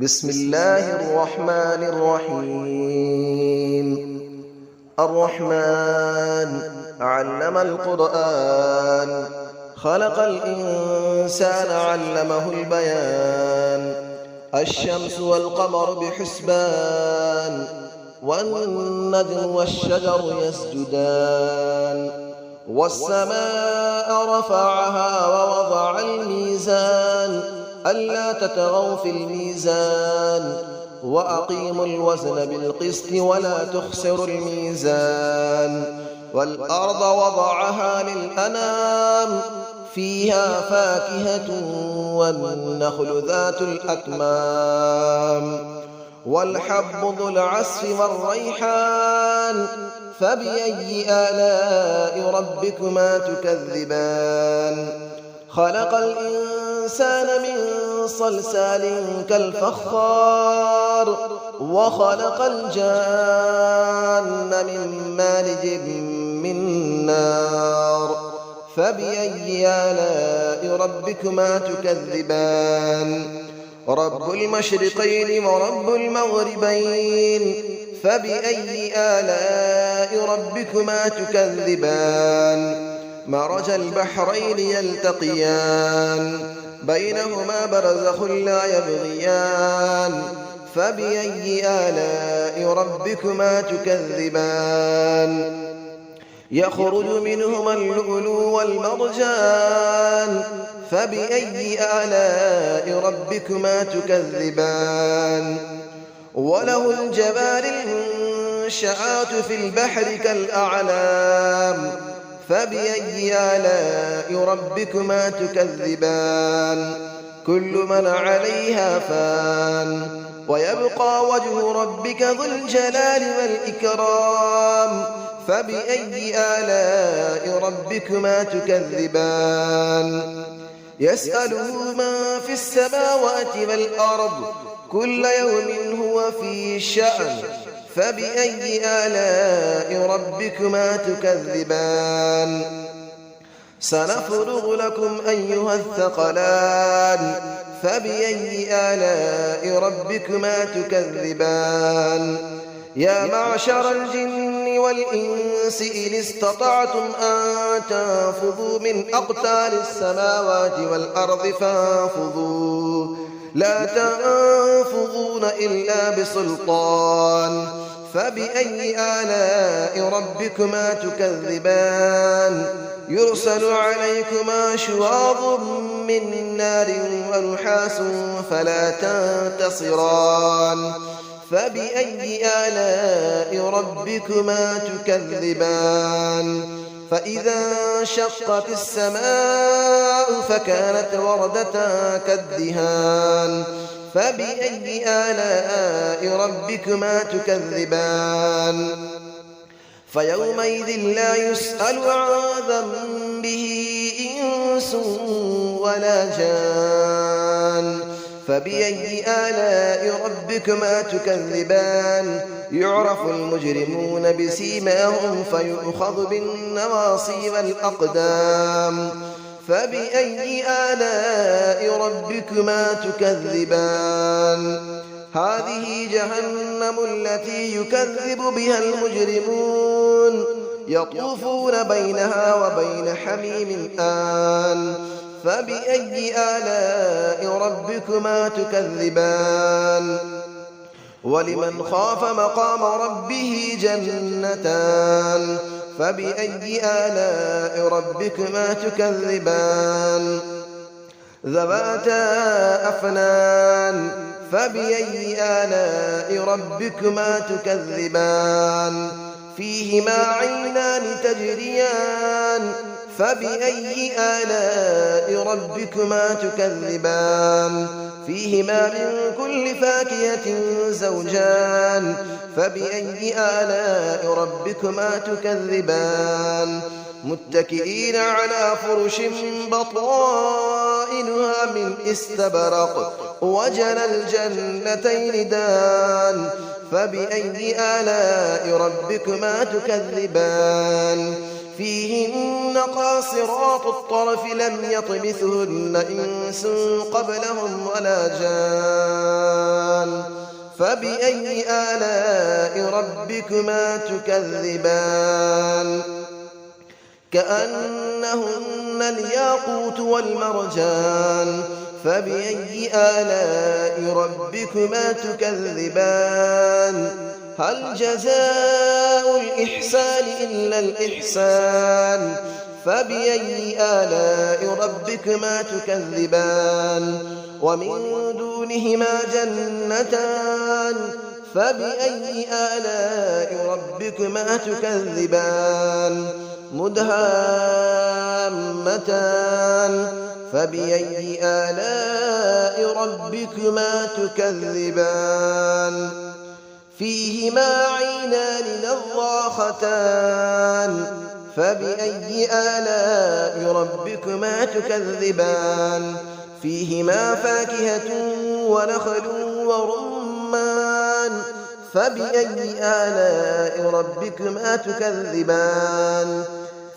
بسم الله الرحمن الرحيم. الرحمن علم القرآن، خلق الإنسان علمه البيان. الشمس والقمر بحسبان، والنجم والشجر يسجدان. والسماء رفعها ووضع الميزان، ألا تطغوا في الميزان، وأقيموا الوزن بالقسط ولا تخسروا الميزان. والأرض وضعها للأنام، فيها فاكهة والنخل ذات الأكمام. والحب ذو العصف والريحان، فبأي آلاء ربكما تكذبان. خلق الإنسان من صلصال كالفخار، وخلق الجان من مارج من نار. فبأي آلاء ربكما تكذبان. رب المشرقين ورب المغربين، فبأي آلاء ربكما تكذبان. مرج البحرين يلتقيان، بينهما برزخ لا يبغيان. فبأي آلاء ربكما تكذبان. يخرج منهما اللؤلؤ والمرجان، فبأي آلاء ربكما تكذبان. وله الجوار المنشآت في البحر كالأعلام، فبأي آلاء ربكما تكذبان. كل من عليها فان، ويبقى وجه ربك ذو الجلال والإكرام. فبأي آلاء ربكما تكذبان. يسأله من في السماوات والأرض، كل يوم هو في شأن. فبأي آلاء ربكما تكذبان. سنفرغ لكم أيها الثقلان، فبأي آلاء ربكما تكذبان. يا معشر الجن والإنس إن استطعتم أن تنفذوا من أقطار السماوات والأرض فانفذوا، لا تنفذون إلا بسلطان. فبأي آلاء ربكما تكذبان. يرسل عليكما شواظ من نار ونحاس فلا تنتصران. فبأي آلاء ربكما تكذبان. فإذا انشقت السماء فكانت وردة كالدهان. فبأي آلاء ربكما تكذبان. فيومئذ لا يسأل عن ذنبه إنس ولا جان. فبأي آلاء ربكما تكذبان. يعرف المجرمون بسيماهم فيؤخذ بالنواصي والأقدام. فبأي آلاء ربكما تكذبان. هذه جهنم التي يكذب بها المجرمون، يطوفون بينها وبين حميم آن. فبأي آلاء ربكما تكذبان. ولمن خاف مقام ربه جنتان. فبأي آلاء ربكما تكذبان. ذواتا أفنان. فبأي آلاء ربكما تكذبان. فيهما عينان تجريان. فبأي آلاء ربكما تكذبان. فيهما من كل فاكهة زوجان. فبأي آلاء ربكما تكذبان. متكئين على فرش بطائنها من استبرق، وجنى الجنتين دان. فبأي آلاء ربكما تكذبان. فيهن قاصرات الطرف لم يطمثهن إنس قبلهم ولا جان. فبأي آلاء ربكما تكذبان كأنهن الياقوت والمرجان فبأي آلاء ربكما تكذبان هل جزاء الإحسان إلا الإحسان فبأي آلاء ربكما تكذبان ومن دونهما جنتان فبأي آلاء ربكما تكذبان مدهامتان فبأي آلاء ربكما تكذبان فيهما عينان نضاختان فبأي آلاء ربكما تكذبان فيهما فاكهة ونخل ورمان فبأي آلاء ربكما تكذبان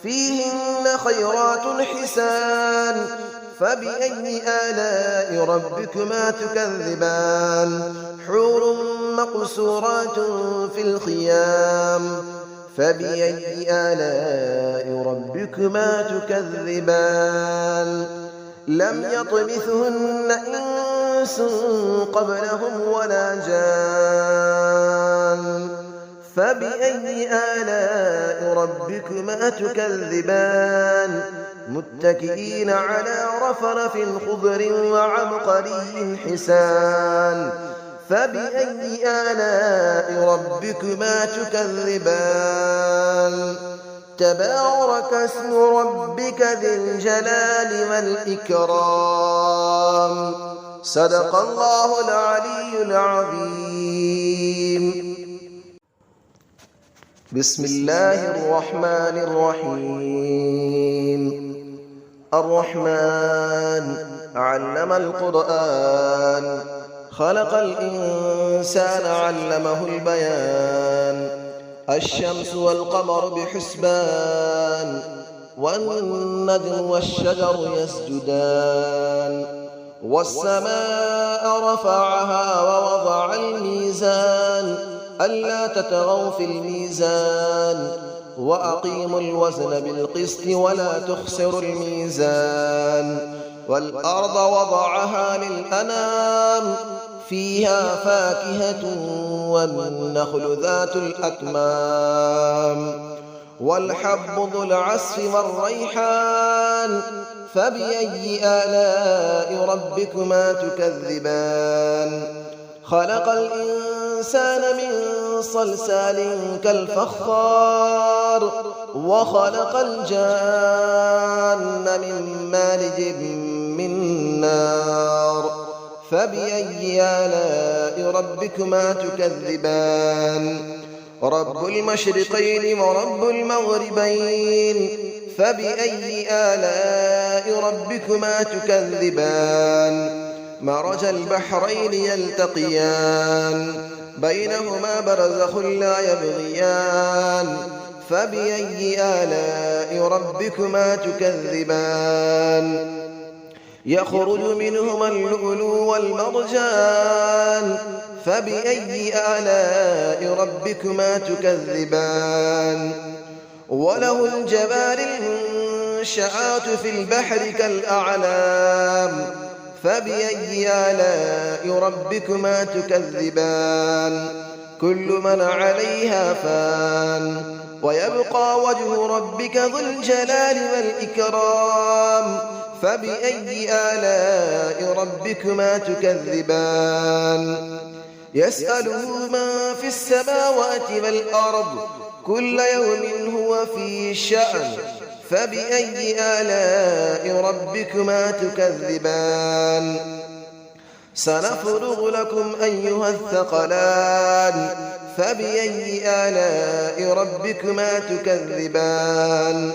فيهن خيرات حسان فبأي آلاء ربكما تكذبان حور مقصورات في الخيام فبأي آلاء ربكما تكذبان لم يطمثهن إنس قبلهم ولا جان فبأي آلاء ربكما تكذبان متكئين على رفرف خضر وعبقري حسان فبأي آلاء ربكما تكذبان تبارك اسم ربك ذي الجلال والإكرام صدق الله العلي العظيم بسم الله الرحمن الرحيم الرحمن علم القرآن خلق الإنسان علمه البيان الشمس والقمر بحسبان والنجم والشجر يسجدان والسماء رفعها ووضع الميزان ألا تطغوا في الميزان وأقيموا الوزن بالقسط ولا تخسروا الميزان والأرض وضعها للأنام فيها فاكهة والنخل ذات الأكمام والحب ذو العصف والريحان فبأي آلاء ربكما تكذبان خلق الإنسان من صلصال كالفخار وخلق الجان من مارج من نار فبأي آلاء ربكما تكذبان رب المشرقين ورب المغربين فبأي آلاء ربكما تكذبان مرج البحرين يلتقيان بينهما برزخ لا يبغيان فبأي آلاء ربكما تكذبان يخرج منهما اللؤلؤ والمرجان فبأي آلاء ربكما تكذبان وله الجبال المنشآت في البحر كالأعلام فبأي آلاء ربكما تكذبان كل من عليها فان ويبقى وجه ربك ذو الجلال والإكرام فبأي آلاء ربكما تكذبان يسأله من في السماوات والأرض كل يوم هو في شأن فبأي آلاء ربكما تكذبان سنفرغ لكم أيها الثقلان فبأي آلاء ربكما تكذبان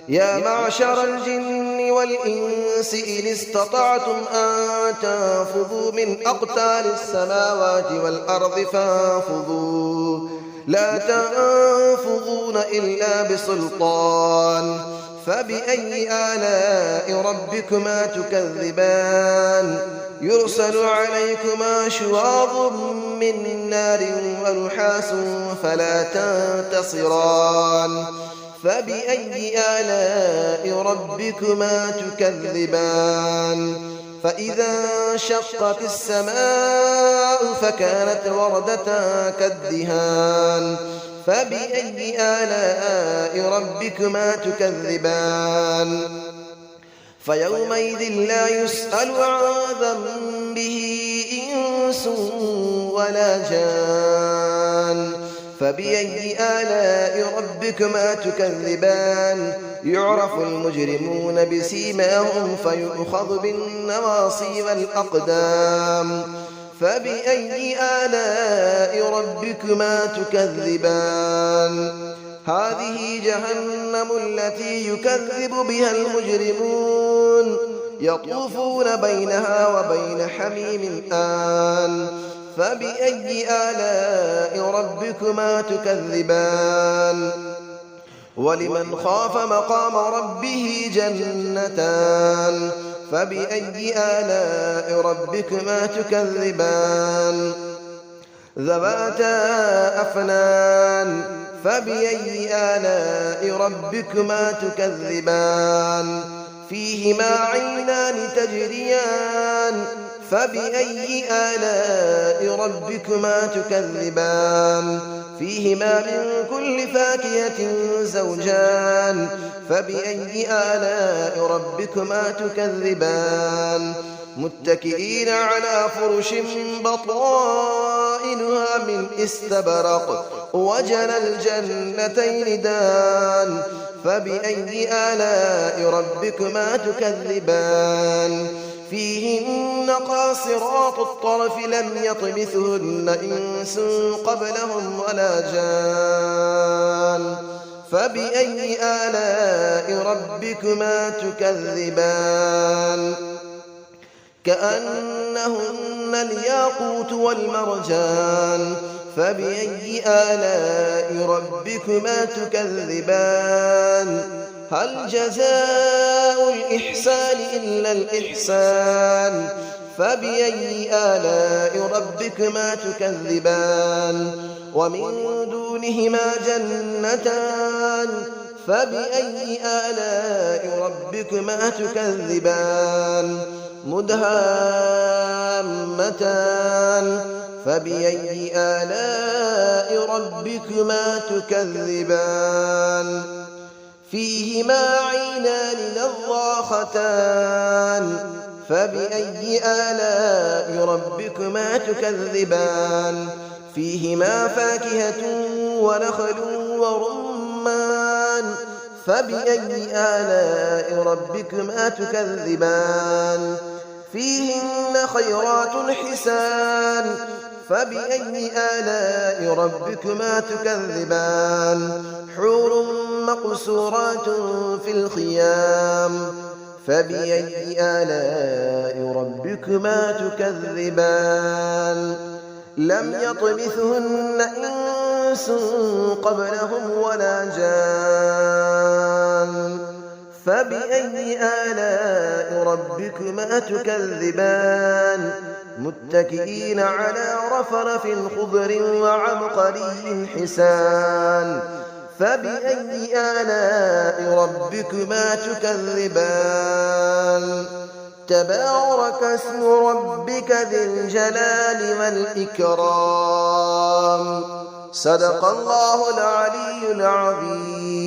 يا معشر الجن والإنس إن استطعتم أن تنفذوا من أقطار السماوات والأرض فانفذوا لا تنفذون إلا بسلطان فبأي آلاء ربكما تكذبان يرسل عليكما شواظ من نار ونحاس فلا تنتصران فبأي آلاء ربكما تكذبان فإذا انشقت السماء فكانت وردة كالدهان فبأي آلاء ربكما تكذبان فيومئذ لا يسأل عن ذنبه إنس ولا جان فبأي آلاء ربكما تكذبان يعرف المجرمون بسيماهم فيؤخذ بالنواصي والأقدام فبأي آلاء ربكما تكذبان هذه جهنم التي يكذب بها المجرمون يطوفون بينها وبين حميم آن فبأي آلاء ربكما تكذبان ولمن خاف مقام ربه جنتان فبأي آلاء ربكما تكذبان ذواتا أفنان فبأي آلاء ربكما تكذبان فيهما عينان تجريان فبأي آلاء ربكما تكذبان فيهما من كل فاكهة زوجان فبأي آلاء ربكما تكذبان متكئين على فرش بطائنها من استبرق وجنى الجنتين دان فبأي آلاء ربكما تكذبان فيهن قاصرات الطرف لم يطمثهن إنس قبلهم ولا جان فبأي آلاء ربكما تكذبان كأنهن الياقوت والمرجان فبأي آلاء ربكما تكذبان هل جزاء الإحسان إلا الإحسان فبأي آلاء ربكما تكذبان ومن دونهما جنتان فبأي آلاء ربكما تكذبان مدهامتان فبأي آلاء ربكما تكذبان فيهما عينان نضاختان فبأي آلاء ربكما تكذبان فيهما فاكهة ونخل ورمان فبأي آلاء ربكما تكذبان فيهن خيرات حسان فبأي آلاء ربكما تكذبان حور مقصورات في الخيام فبأي آلاء ربكما تكذبان لم يطمثهن إنس قبلهم ولا جان فبأي آلاء ربكما تكذبان متكئين على رفرف خضر وعبقري حسان فبأي آلاء ربكما تكذبان تبارك اسم ربك ذي الجلال والإكرام صدق الله العلي العظيم.